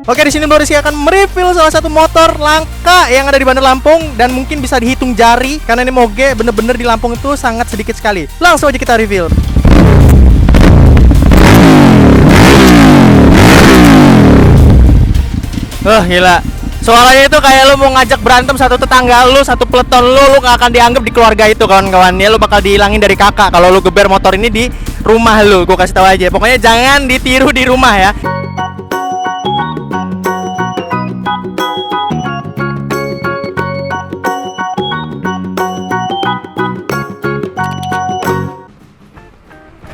Oke, di sini Bro Rizky akan mereview salah satu motor langka yang ada di Bandar Lampung dan mungkin bisa dihitung jari karena ini moge bener-bener di Lampung itu sangat sedikit sekali. Langsung aja kita review. Gila. Suaranya itu kayak lu mau ngajak berantem satu tetangga lu, satu peleton lu gak akan dianggap di keluarga itu kawan-kawan. Ya lu bakal dihilangin dari kakak kalau lu geber motor ini di rumah lu. Gue kasih tahu aja. Pokoknya jangan ditiru di rumah ya.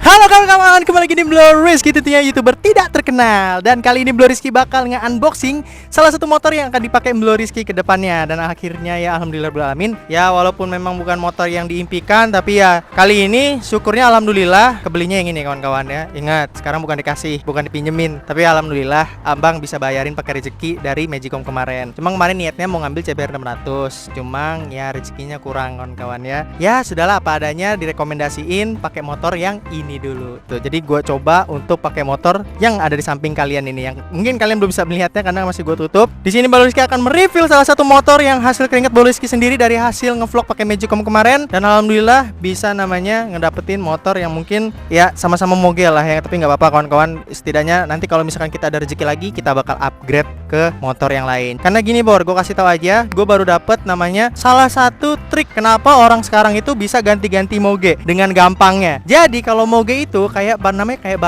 Halo kawan-kawan, kembali lagi di Bro Rizky, tentunya YouTuber tidak terkenal. Dan kali ini Bro Rizky bakal nge-unboxing salah satu motor yang akan dipakai Bro Rizky ke depannya. Dan akhirnya ya alhamdulillahirrahmanirrahim. Ya walaupun memang bukan motor yang diimpikan, tapi ya kali ini syukurnya alhamdulillah kebelinya yang ini kawan-kawan ya. Ingat, sekarang bukan dikasih, bukan dipinjemin, tapi alhamdulillah abang bisa bayarin pakai rezeki dari Magicom kemarin. Cuma kemarin niatnya mau ngambil CBR 600, cuma ya rezekinya kurang kawan-kawan ya. Ya sudahlah, apa adanya, direkomendasiin pakai motor yang ini dulu tuh. Jadi gue coba untuk pakai motor yang ada di samping kalian ini, yang mungkin kalian belum bisa melihatnya karena masih gue tutup. Di sini Bro Rizky akan mereview salah satu motor yang hasil keringat Bro Rizky sendiri dari hasil ngevlog pakai Magicom kemarin, dan alhamdulillah bisa namanya ngedapetin motor yang mungkin ya sama-sama mogel lah ya. Tapi nggak apa-apa kawan-kawan, setidaknya nanti kalau misalkan kita ada rezeki lagi kita bakal upgrade ke motor yang lain. Karena gini Bor, gue kasih tahu aja, gue baru dapet namanya salah satu trik kenapa orang sekarang itu bisa ganti-ganti moge dengan gampangnya. Jadi kalau moge itu kayak namanya kayak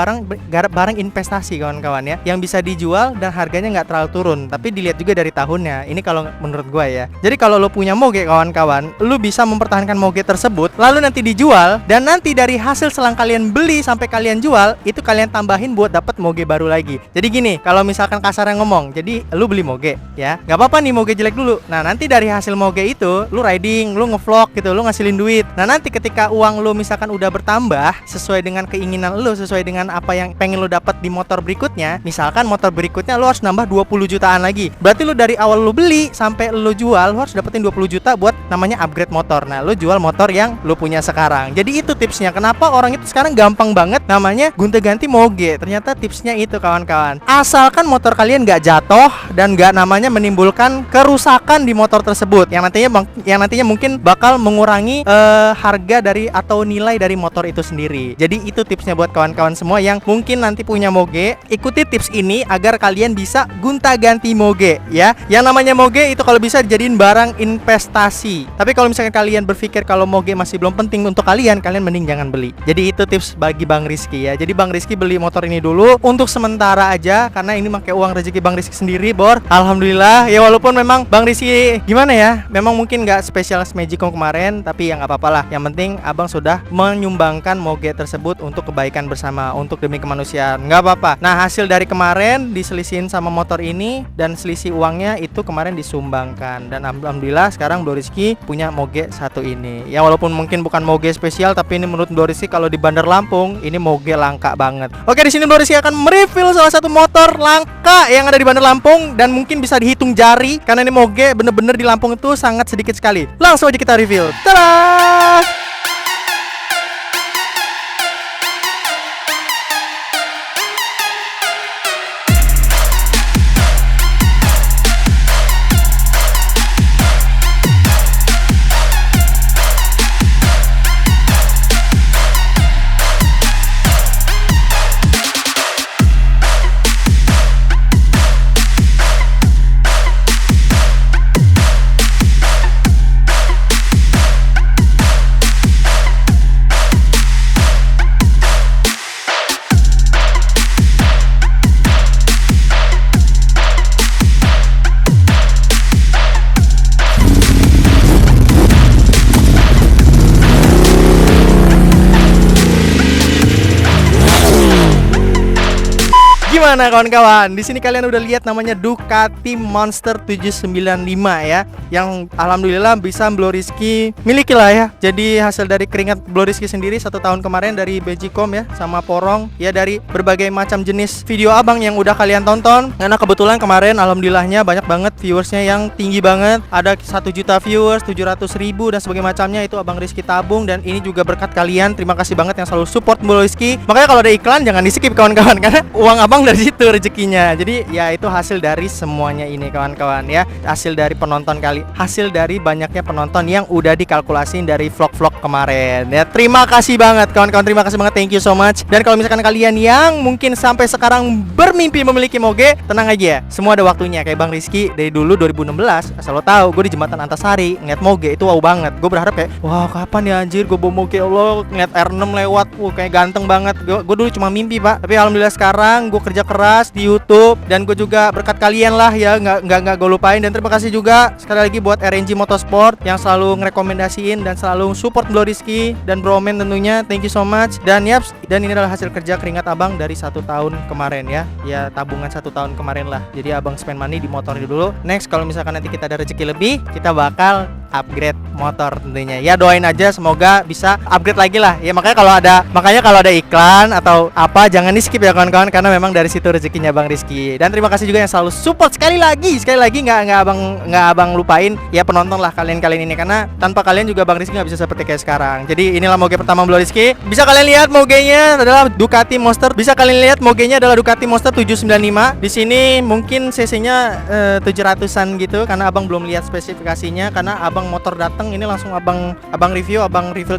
barang investasi kawan-kawan ya, yang bisa dijual dan harganya nggak terlalu turun. Tapi dilihat juga dari tahunnya. Ini kalau menurut gue ya. Jadi kalau lo punya moge kawan-kawan, lo bisa mempertahankan moge tersebut, lalu nanti dijual, dan nanti dari hasil selang kalian beli sampai kalian jual, itu kalian tambahin buat dapet moge baru lagi. Jadi gini, kalau misalkan kasarnya ngomong, jadi lo beli moge ya, nggak apa-apa nih moge jelek dulu. Nah nanti dari hasil moge itu, lo riding, lo ngevlog gitu, lo ngasilin duit. Nah nanti ketika uang lo misalkan udah bertambah sesuai dengan keinginan lo, sesuai dengan apa yang pengen lo dapat di motor berikutnya. Misalkan motor berikutnya lo harus nambah 20 jutaan lagi. Berarti lo dari awal lo beli sampai lo jual, lo harus dapetin 20 juta buat namanya upgrade motor. Nah lo jual motor yang lo punya sekarang. Jadi itu tipsnya kenapa orang itu sekarang gampang banget namanya gonta-ganti moge. Ternyata tipsnya itu kawan-kawan. Asalkan motor kalian gak jatuh dan gak namanya menimbulkan kerusakan di motor tersebut, yang nantinya mungkin bakal mengurangi harga dari atau nilai dari motor itu sendiri. Jadi itu tipsnya buat kawan-kawan semua yang mungkin nanti punya moge. Ikuti tips ini agar kalian bisa gonta-ganti moge ya. Yang namanya moge itu kalau bisa dijadiin barang investasi. Tapi kalau misalkan kalian berpikir kalau moge masih belum penting untuk kalian mending jangan beli. Jadi itu tips bagi Bang Rizky ya. Jadi Bang Rizky beli motor ini dulu untuk sementara aja karena ini pakai uang rezeki Bang Rizky sendiri, Bor. Alhamdulillah ya, walaupun memang Bang Rizky gimana ya, memang mungkin nggak spesial Magicom kemarin, tapi ya nggak apa-apa lah. Yang penting abang sudah menyumbangkan moge tersebut untuk kebaikan bersama, untuk demi kemanusiaan, nggak apa-apa. Nah hasil dari kemarin diselisihin sama motor ini dan selisih uangnya itu kemarin disumbangkan, dan alhamdulillah sekarang Bro Rizky punya moge satu ini. Ya walaupun mungkin bukan moge spesial, tapi ini menurut Bro Rizky kalau di Bandar Lampung ini moge langka banget. Oke, di sini Bro Rizky akan mereview salah satu motor langka yang ada di Bandar Lampung dan mungkin bisa dihitung jari karena ini moge bener-bener di Lampung itu sangat sedikit sekali. Langsung aja kita review. Tada! Gimana kawan-kawan? Di sini kalian udah lihat namanya Ducati Monster 795 ya, yang alhamdulillah bisa Bro Rizky miliki lah ya. Jadi hasil dari keringat Bro Rizky sendiri 1 tahun kemarin dari Magicom ya, sama Porong ya, dari berbagai macam jenis video abang yang udah kalian tonton. Karena kebetulan kemarin alhamdulillahnya banyak banget viewersnya yang tinggi banget, ada 1 juta viewers, 700.000 dan sebagainya macamnya. Itu abang Rizky tabung, dan ini juga berkat kalian. Terima kasih banget yang selalu support Bro Rizky. Makanya kalau ada iklan jangan di skip kawan-kawan, karena uang abang dari situ rezekinya. Jadi ya itu hasil dari semuanya ini kawan-kawan ya. Hasil dari penonton hasil dari banyaknya penonton yang udah dikalkulasin dari vlog-vlog kemarin ya. Terima kasih banget kawan-kawan, terima kasih banget, thank you so much. Dan kalau misalkan kalian yang mungkin sampai sekarang bermimpi memiliki moge, tenang aja, semua ada waktunya. Kayak Bang Rizky dari dulu 2016, asal lo tahu, gue di Jembatan Antasari ngeliat moge itu wow banget. Gue berharap kayak, wah kapan ya anjir gue bawa moge, Allah ngeliat R6 lewat, kayak ganteng banget. Gue dulu cuma mimpi pak, tapi alhamdulillah sekarang gue kerja keras di YouTube, dan gue juga berkat kalian lah ya, nggak gue lupain. Dan terima kasih juga sekali lagi buat RNG Motorsport yang selalu ngerekomendasiin dan selalu support Bro Rizky dan Bro Men tentunya, thank you so much. Dan yaps, dan ini adalah hasil kerja keringat abang dari 1 tahun kemarin ya, tabungan 1 tahun kemarin lah. Jadi abang spend money di motor dulu. Next kalau misalkan nanti kita ada rezeki lebih, kita bakal upgrade motor tentunya ya. Doain aja semoga bisa upgrade lagi lah ya. Makanya kalau ada iklan atau apa jangan di skip ya kawan-kawan, karena memang dari situ rezekinya Bang Rizky. Dan terima kasih juga yang selalu support sekali lagi nggak abang lupain ya, penonton lah kalian ini, karena tanpa kalian juga Bang Rizky nggak bisa seperti kayak sekarang. Jadi inilah moge pertama Bro Rizky. Bisa kalian lihat mogenya adalah Ducati Monster. Bisa kalian lihat mogenya adalah Ducati Monster 795. Di sini mungkin cc-nya 700-an gitu, karena abang belum lihat spesifikasinya, karena abang motor datang ini langsung abang review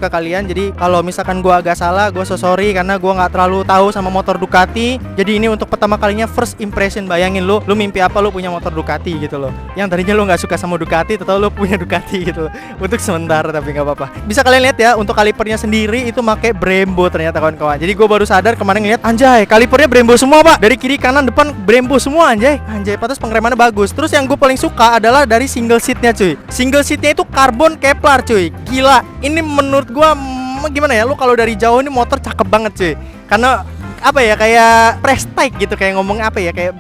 ke kalian. Jadi kalau misalkan gua agak salah, gua so sorry karena gua nggak terlalu tahu sama motor Ducati. Jadi ini untuk pertama kalinya first impression. Bayangin lu mimpi apa lu punya motor Ducati gitu loh. Yang tadinya lu nggak suka sama Ducati, atau lu punya Ducati gitu loh. Untuk sementara, tapi nggak apa-apa. Bisa kalian lihat ya, untuk kalipernya sendiri itu pakai Brembo ternyata kawan-kawan. Jadi gua baru sadar kemarin ngeliat, anjay kalipernya Brembo semua pak, dari kiri kanan depan Brembo semua anjay, pantas pengeremannya bagus. Terus yang gue paling suka adalah dari single seatnya cuy. Single seatnya itu karbon Kevlar cuy, gila. Ini menurut gue gimana ya, lu kalau dari jauh ini motor cakep banget cuy, karena apa ya, kayak prestige gitu, kayak ngomong apa ya, kayak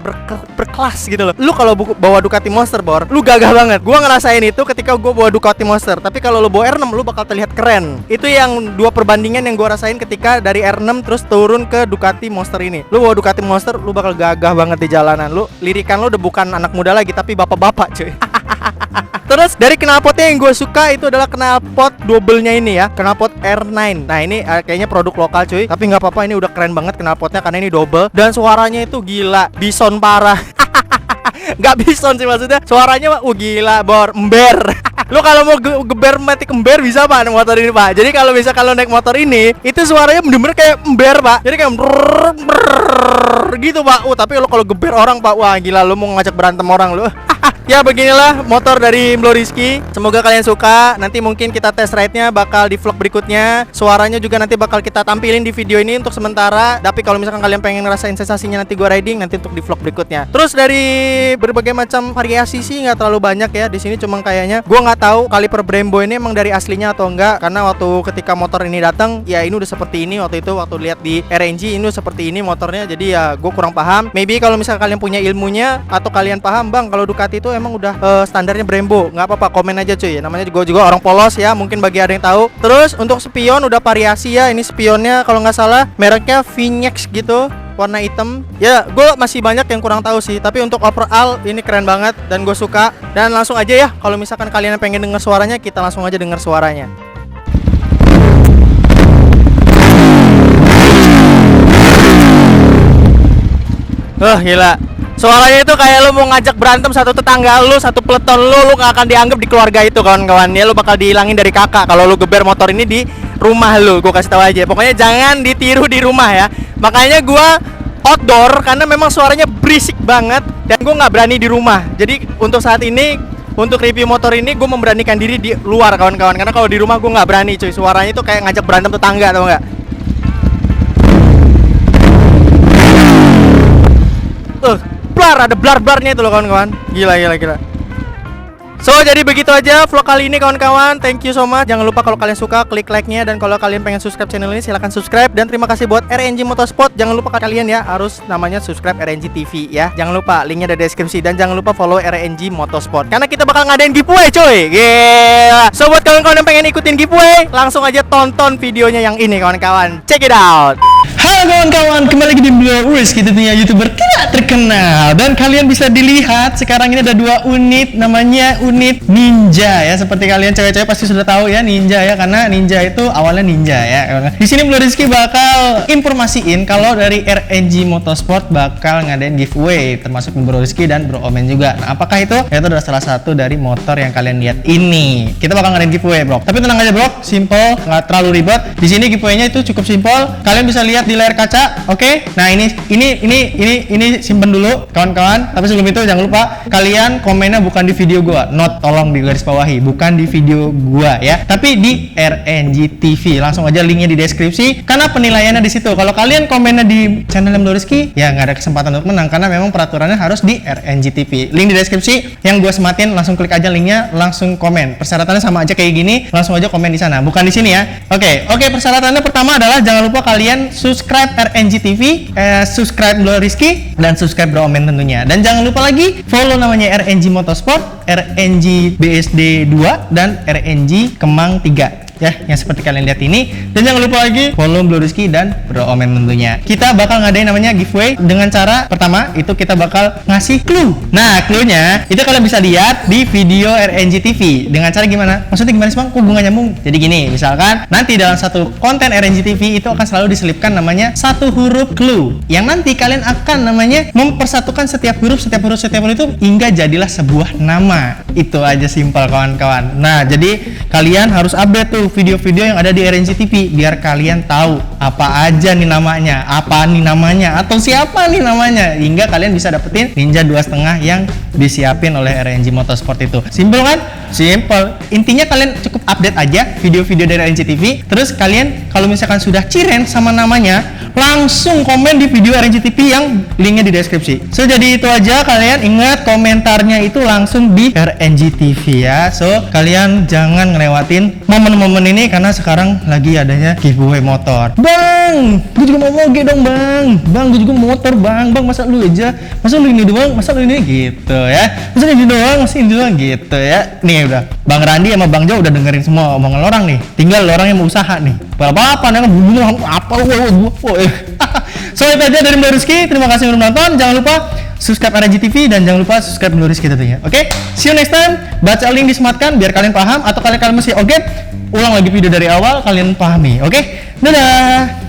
berkelas gitu loh. Lu kalau bawa Ducati Monster Bor, lu gagah banget. Gua ngerasain itu ketika gua bawa Ducati Monster. Tapi kalau lu bawa R6 lu bakal terlihat keren. Itu yang dua perbandingan yang gua rasain ketika dari R6 terus turun ke Ducati Monster ini. Lu bawa Ducati Monster lu bakal gagah banget di jalanan. Lu lirikan lu udah bukan anak muda lagi, tapi bapak-bapak cuy. Terus dari knalpotnya yang gue suka itu adalah knalpot double-nya ini ya, knalpot R9. Nah ini kayaknya produk lokal cuy, tapi nggak apa-apa, ini udah keren banget knalpotnya karena ini double. Dan suaranya itu gila, bison parah. Nggak bison sih maksudnya, suaranya gila Bor, ember. Lu kalau mau geber matic ember bisa pak motor ini pak. Jadi kalau bisa kalau naik motor ini, itu suaranya bener-bener kayak ember pak. Jadi kayak gitu pak. Tapi lu kalau geber orang pak, wah gila, lu mau ngajak berantem orang lu. Ya beginilah motor dari Bro Rizky. Semoga kalian suka. Nanti mungkin kita test ride-nya bakal di vlog berikutnya. Suaranya juga nanti bakal kita tampilin di video ini untuk sementara. Tapi kalau misalkan kalian pengen ngerasain sensasinya nanti gua riding, nanti untuk di vlog berikutnya. Terus dari berbagai macam variasi sih nggak terlalu banyak ya. Di sini cuma kayaknya gua nggak tahu kaliper Brembo ini emang dari aslinya atau enggak. Karena waktu ketika motor ini datang, ya ini udah seperti ini. Waktu itu waktu lihat di RNG ini udah seperti ini motornya. Jadi ya gua kurang paham. Maybe kalau misalkan kalian punya ilmunya atau kalian paham, Bang, kalau Ducati itu emang udah standarnya Brembo, nggak apa-apa, komen aja cuy. Namanya juga orang polos ya, mungkin bagi ada yang tahu. Terus untuk spion udah variasi ya. Ini spionnya kalau nggak salah mereknya Vinex gitu, warna hitam. Ya gue masih banyak yang kurang tahu sih, tapi untuk overall ini keren banget dan gue suka. Dan langsung aja ya, kalau misalkan kalian pengen denger suaranya, kita langsung aja denger suaranya. Gila. Suaranya itu kayak lu mau ngajak berantem satu tetangga lu, satu peleton lu gak akan dianggap di keluarga itu kawan-kawan. Ya lu bakal dihilangin dari kakak kalau lu geber motor ini di rumah lu. Gue kasih tahu aja. Pokoknya jangan ditiru di rumah ya. Makanya gua outdoor karena memang suaranya berisik banget dan gue nggak berani di rumah. Jadi untuk saat ini, untuk review motor ini gue memberanikan diri di luar kawan-kawan. Karena kalau di rumah gue nggak berani cuy. Suaranya itu kayak ngajak berantem tetangga, tau nggak? Ada blar-blarnya itu loh kawan-kawan. Gila. So jadi begitu aja vlog kali ini kawan-kawan. Thank you so much. Jangan lupa kalau kalian suka klik like-nya, dan kalau kalian pengen subscribe channel ini silahkan subscribe. Dan terima kasih buat RNG Motorsport. Jangan lupa kalian ya harus namanya subscribe RNG TV ya. Jangan lupa linknya ada di deskripsi, dan jangan lupa follow RNG Motorsport karena kita bakal ngadain giveaway coy. Gila. So buat kawan-kawan yang pengen ikutin giveaway, langsung aja tonton videonya yang ini kawan-kawan. Check it out. Halo Halo kawan-kawan, kembali lagi di Blo Rizky, tentunya YouTuber tidak terkenal. Dan kalian bisa dilihat sekarang ini ada 2 unit, namanya unit Ninja ya. Seperti kalian cewek-cewek pasti sudah tahu ya Ninja ya, karena Ninja itu awalnya ninja ya. Di sini Blo Rizky bakal informasiin kalau dari RNG Motorsport bakal ngadain giveaway, termasuk Bro Rizky dan Bro Omen juga. Nah, apakah itu? Itu adalah salah satu dari motor yang kalian lihat ini. Kita bakal ngadain giveaway, bro. Tapi tenang aja, bro. Simple, nggak terlalu ribet. Di sini giveaway-nya itu cukup simple. Kalian bisa lihat di layar kaca, oke? Nah, ini simpen dulu, kawan-kawan. Tapi sebelum itu jangan lupa kalian komennya bukan di video gua. Tolong di garis bawahi, bukan di video gua ya. Tapi di RNG TV. Langsung aja linknya di deskripsi. Karena penilaiannya di situ. Kalau kalian komennya di channel Blo Rizky, ya nggak ada kesempatan untuk menang karena memang peraturannya harus di RNG TV. Link di deskripsi yang gua sematin, langsung klik aja linknya, langsung komen. Persyaratannya sama aja kayak gini, langsung aja komen di sana, bukan di sini ya. Oke, persyaratannya pertama adalah jangan lupa kalian subscribe RNG TV, subscribe Blo Rizky, dan subscribe Bro Omen tentunya. Dan jangan lupa lagi follow namanya RNG Motorsport, RNG BSD 2, dan RNG Kemang 3. Ya, yang seperti kalian lihat ini. Dan jangan lupa lagi follow Blo Rizky dan Bro Omen tentunya. Kita bakal ngadain namanya giveaway dengan cara pertama itu kita bakal ngasih clue. Nah, clue-nya itu kalian bisa lihat di video RNG TV. Dengan cara gimana? Maksudnya gimana sih, Bang? Kok bunga nyambung? Jadi gini, misalkan nanti dalam satu konten RNG TV itu akan selalu diselipkan namanya satu huruf clue. Yang nanti kalian akan namanya mempersatukan setiap huruf itu hingga jadilah sebuah nama. Itu aja simpel, kawan-kawan. Nah, jadi kalian harus update tuh video-video yang ada di RNG TV biar kalian tahu apa aja nih namanya, atau siapa nih namanya, hingga kalian bisa dapetin Ninja 2,5 yang disiapin oleh RNG Motorsport itu. Simple kan? Simple. Intinya kalian cukup update aja video-video dari RNG TV. Terus kalian kalau misalkan sudah ciren sama namanya, langsung komen di video RNG TV yang linknya di deskripsi. So, jadi itu aja, kalian ingat komentarnya itu langsung di RNG TV ya. So, kalian jangan ngelewatin momen-momen ini karena sekarang lagi adanya giveaway motor. Bang, gue juga mau moge dong, Bang. Bang, gue juga mau motor, Bang. Bang, masa lu aja? Masa lu ini doang? Masa lu ini gitu ya? Masa ini doang? Masa ini doang gitu ya? Nih udah, Bang Randi sama Bang Jo udah dengerin semua omongan orang nih. Tinggal orang yang mau usaha nih. Apa-apa nih, bunyi apa So, itu aja dari Blo Rizky. Terima kasih udah nonton. Jangan lupa subscribe RNG TV dan jangan lupa subscribe Blo Rizky tentunya. Oke? See you next time. Baca link disematkan biar kalian paham, atau kalian masih ulang lagi video dari awal, kalian pahami. Oke? Dadah.